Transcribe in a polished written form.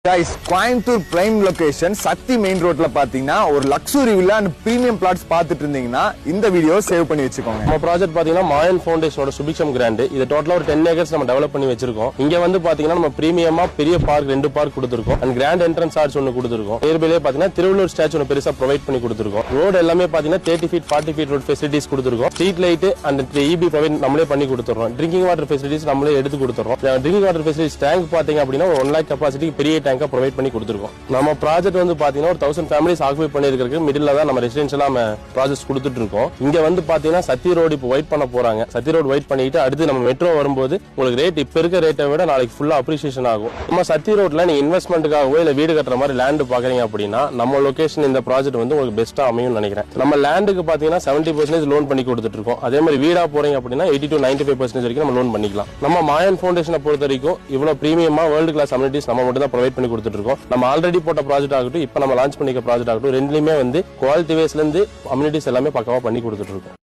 Guys, Coimbatore prime location சத்தி main ரோட்ல பாத்தீங்கன்னா ஒரு luxury villa and premium plots பார்த்துட்டு இருந்தீங்கன்னா இந்த வீடியோ சேவ் பண்ணி வச்சுக்கோங்க. நம்ம ப்ராஜெக்ட் பாத்தீங்கன்னா மாயன் ஃபவுண்டேஷனோட சுபிக்ஷம் கிராண்ட். இது டோட்டலா ஒரு 10 ஏக்கர்ஸ் நம்ம டெவலப் பண்ணி வச்சிருக்கோம். இங்க வந்து பாத்தீங்கன்னா நம்ம பிரீமியமா பெரிய பார்க் 2 பார்க் கொடுத்திருக்கோம். அண்ட் கிராண்ட் என்ட்ரன்ஸ் ஆர்ச் ஒன்னு கொடுத்திருக்கோம். நியர்பைலே பாத்தீங்கன்னா திருவள்ளூர் ஸ்டாச்சு ஒன்னு பெருசா ப்ரொவைட் பண்ணி கொடுத்திருக்கோம். ரோட் எல்லாமே பாத்தீங்கன்னா 30 feet 40 feet ரோட் ஃபெசிலிட்டிஸ் கொடுத்திருக்கோம். Street light and EB provide நம்மளே பண்ணி கொடுத்துறோம். ட்ரிங்கிங் வாட்டர் ஃபெசிலிட்டிஸ் நம்மளே எடுத்து கொடுத்துறோம். ட்ரிங்கிங் வாட்டர் ஃபெசிலிட்டிஸ் டேங்க் பாத்தீங்க அப்படின்னா 1 lakh கெபாசிட்டி பெரிய டேங்கா ப்ரொவைட் பண்ணி கொடுத்துருக்கோம். நம்ம ப்ராஜெக்ட் வந்து பாத்தீங்கன்னா ஒரு 1000 ஃபேமிலிஸ் ஆக்குபை பண்ணிருக்கிறதுக்கு மிடில்ல தான் நம்ம ரெசிடென்ஷியலா ப்ராஜெக்ட் கொடுத்துட்டு இருக்கோம். இங்க வந்து பாத்தீங்கன்னா சத்தி ரோடு இப்போ ஒயிட் பண்ண போறாங்க. சத்தி ரோடு ஒயிட் பண்ணிட்டு அடுத்து நம்ம மெட்ரோ வரும்போது உங்களுக்கு ரேட் இப்ப இருக்க ரேட்டை விட நாளைக்கு ஃபுல்லா அப்ரிசியேஷன் ஆகும். நம்ம சத்தி ரோட்ல நீங்க இன்வெஸ்ட்மெண்ட்டுக்காகவோ இல்ல வீடு கட்டுற மாதிரி லேண்ட் பாக்குறீங்க அப்படின்னா நம்ம லொகேஷன் இந்த ப்ராஜெக்ட் வந்து உங்களுக்கு பெஸ்டா அமையும் நினைக்கிறேன். நம்ம லேண்டுக்கு பாத்தீங்கன்னா 70% லோன் பண்ணி கொடுத்துட்டு இருக்கோம். அதே மாதிரி வீடா போறீங்க அப்படின்னா 80 to 95% வரைக்கும் நம்ம லோன் பண்ணிக்கலாம். நம்ம மாயன் ஃபவுண்டேஷனை பொறுத்த வரைக்கும் இவ்வளவு பிரீமியமா வேர்ல்டு கிளாஸ் அம்யூனிட்டிஸ் நம்ம மட்டும் தான் ப்ரொவைட் பண்ணி கொடுத்துட்டு இருக்கோம். நம்ம ஆல்ரெடி போட்ட ப்ராஜெக்ட் ஆகட்டும் இப்ப நம்ம லான்ச் பண்ணிக்க ப்ராஜெக்ட் ஆகட்டும் ரெண்டுலயுமே வந்து குவாலிட்டி வைஸ்ல இருந்து அம்யூனிட்டிஸ் எல்லாமே பக்கவா பண்ணி கொடுத்துட்டு இருக்கோம்.